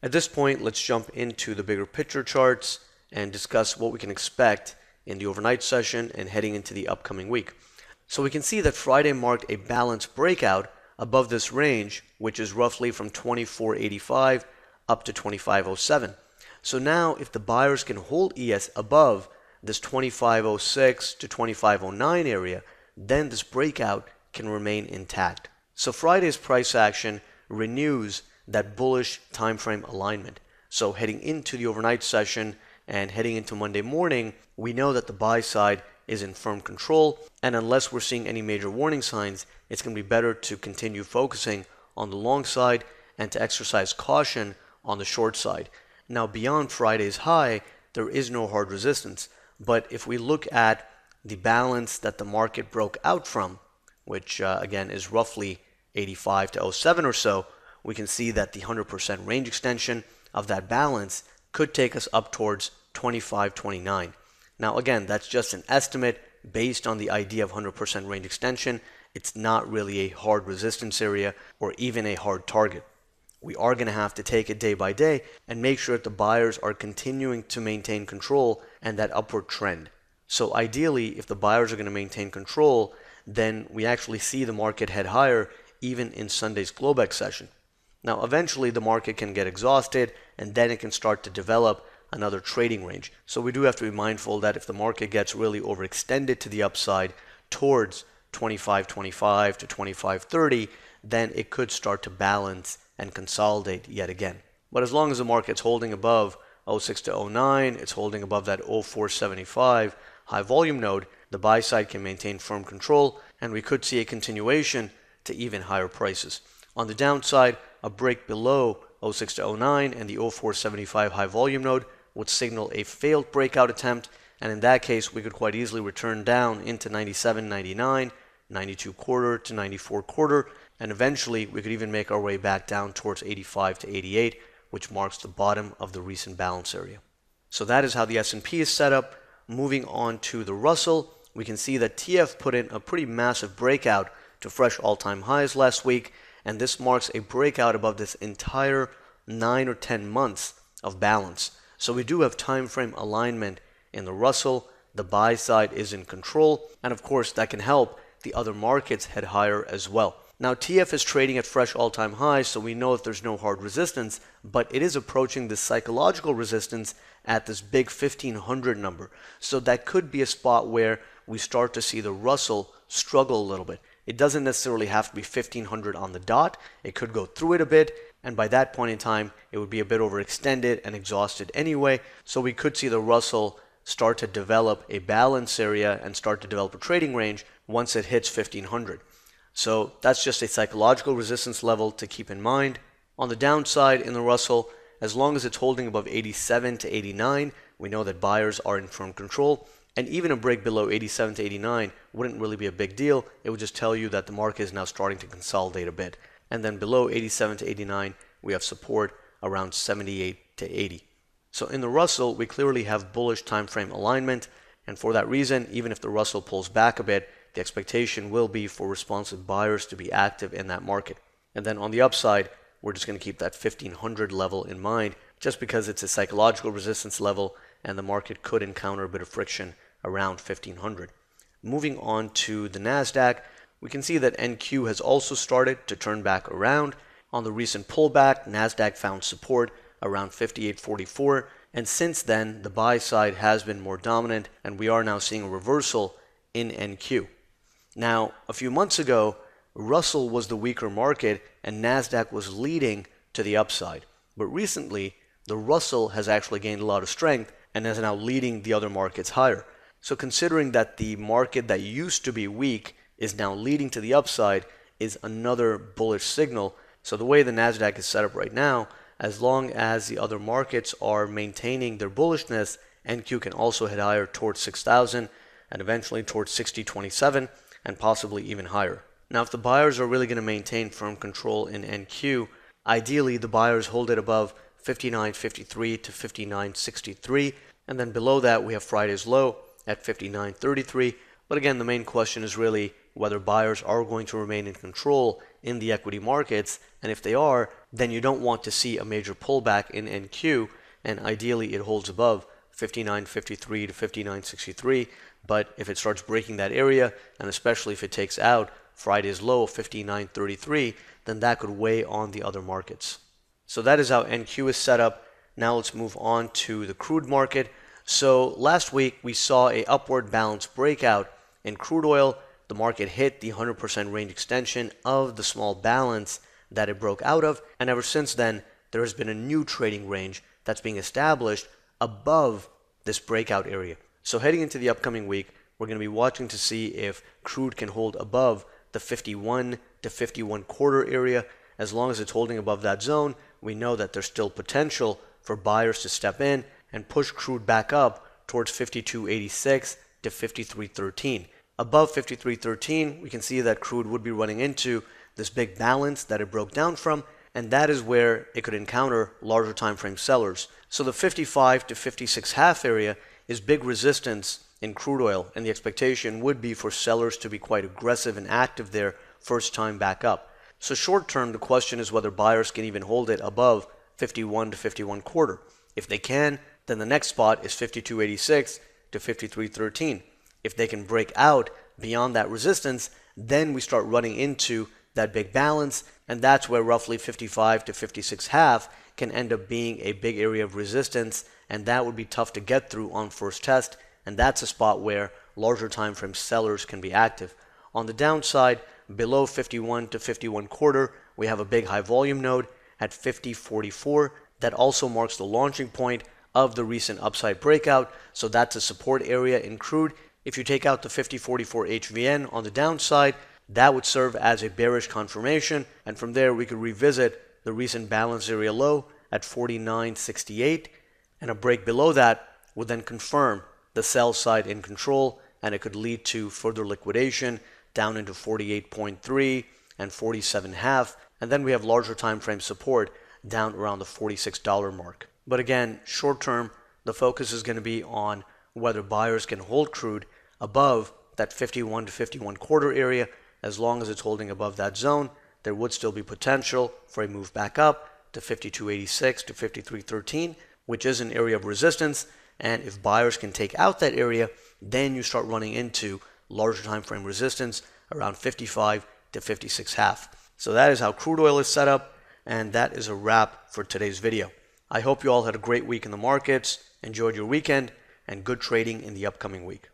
At this point, let's jump into the bigger picture charts and discuss what we can expect in the overnight session and heading into the upcoming week. So we can see that Friday marked a balanced breakout above this range, which is roughly from 24.85 up to 25.07. So now if the buyers can hold ES above this 25.06 to 25.09 area, then this breakout can remain intact. So Friday's price action renews that bullish time frame alignment. So heading into the overnight session and heading into Monday morning, we know that the buy side is in firm control, and unless we're seeing any major warning signs, it's going to be better to continue focusing on the long side and to exercise caution on the short side. Now beyond Friday's high, there is no hard resistance, but if we look at the balance that the market broke out from, which again is roughly 85 to 07 or so, we can see that the 100% range extension of that balance could take us up towards 25.29. Now again, that's just an estimate based on the idea of 100% range extension. It's not really a hard resistance area or even a hard target. We are going to have to take it day by day and make sure that the buyers are continuing to maintain control and that upward trend. So ideally, if the buyers are going to maintain control, then we actually see the market head higher even in Sunday's Globex session. Now eventually the market can get exhausted and then it can start to develop another trading range. So we do have to be mindful that if the market gets really overextended to the upside towards 25.25 to 25.30, then it could start to balance and consolidate yet again. But as long as the market's holding above 06 to 09, it's holding above that 04.75 high volume node, the buy side can maintain firm control and we could see a continuation to even higher prices. On the downside, a break below 06 to 09 and the 04.75 high volume node would signal a failed breakout attempt, and in that case we could quite easily return down into 97.99, 92.25 to 94.25, and eventually we could even make our way back down towards 85 to 88, which marks the bottom of the recent balance area. So that is how the S&P is set up. Moving on to the Russell, we can see that TF put in a pretty massive breakout to fresh all-time highs last week, and this marks a breakout above this entire 9 or 10 months of balance. So we do have time frame alignment in the Russell. The buy side is in control, and of course that can help the other markets head higher as well. Now TF is trading at fresh all-time highs, so we know that there's no hard resistance, but it is approaching the psychological resistance at this big 1500 number. So that could be a spot where we start to see the Russell struggle a little bit. It doesn't necessarily have to be 1500 on the dot. It could go through it a bit, and by that point in time, it would be a bit overextended and exhausted anyway. So we could see the Russell start to develop a balance area and start to develop a trading range once it hits 1500. So that's just a psychological resistance level to keep in mind. On the downside in the Russell, as long as it's holding above 87 to 89, we know that buyers are in firm control. And even a break below 87 to 89 wouldn't really be a big deal. It would just tell you that the market is now starting to consolidate a bit. And then below 87 to 89, we have support around 78 to 80. So in the Russell, we clearly have bullish time frame alignment. And for that reason, even if the Russell pulls back a bit, the expectation will be for responsive buyers to be active in that market. And then on the upside, we're just going to keep that 1500 level in mind just because it's a psychological resistance level and the market could encounter a bit of friction around 1500. Moving on to the Nasdaq, we can see that NQ has also started to turn back around. On the recent pullback, Nasdaq found support around 58.44, and since then the buy side has been more dominant and we are now seeing a reversal in NQ. Now, a few months ago, Russell was the weaker market and Nasdaq was leading to the upside. But recently, the Russell has actually gained a lot of strength and is now leading the other markets higher. So considering that the market that used to be weak is now leading to the upside is another bullish signal. So the way the Nasdaq is set up right now, as long as the other markets are maintaining their bullishness, NQ can also head higher towards 6,000 and eventually towards 60.27 and possibly even higher. Now if the buyers are really going to maintain firm control in NQ, ideally the buyers hold it above 59.53 to 59.63, and then below that we have Friday's low at 59.33. But again, the main question is really whether buyers are going to remain in control in the equity markets, and if they are, then you don't want to see a major pullback in NQ, and ideally it holds above 59.53 to 59.63. But if it starts breaking that area, and especially if it takes out Friday's low of 59.33, then that could weigh on the other markets. So that is how NQ is set up. Now let's move on to the crude market. So last week we saw a upward balance breakout in crude oil. The market hit the 100% range extension of the small balance that it broke out of, and ever since then there has been a new trading range that's being established above this breakout area. So heading into the upcoming week, we're going to be watching to see if crude can hold above the 51 to 51 quarter area. As long as it's holding above that zone, we know that there's still potential for buyers to step in and push crude back up towards 52.86 to 53.13. Above 53.13, we can see that crude would be running into this big balance that it broke down from, and that is where it could encounter larger time frame sellers. So the 55 to 56 half area is big resistance in crude oil, and the expectation would be for sellers to be quite aggressive and active there first time back up. So short term, the question is whether buyers can even hold it above 51 to 51 quarter. If they can, then the next spot is 52.86 to 53.13. If they can break out beyond that resistance, then we start running into that big balance, and that's where roughly 55 to 56 half can end up being a big area of resistance, and that would be tough to get through on first test, and that's a spot where larger time frame sellers can be active. On the downside, below 51 to 51 quarter, we have a big high volume node at 50.44. That also marks the launching point of the recent upside breakout, so that's a support area in crude. If you take out the 50.44 HVN on the downside, that would serve as a bearish confirmation, and from there we could revisit the recent balance area low at 49.68, and a break below that would then confirm the sell side in control, and it could lead to further liquidation down into 48.3 and 47.5, and then we have larger time frame support down around the $46 mark. But again, short term, the focus is going to be on whether buyers can hold crude above that 51 to 51 quarter area. As long as it's holding above that zone, there would still be potential for a move back up to 52.86 to 53.13, which is an area of resistance. And if buyers can take out that area, then you start running into larger time frame resistance around 55 to 56 half. So that is how crude oil is set up, and that is a wrap for today's video. I hope you all had a great week in the markets, enjoyed your weekend, and good trading in the upcoming week.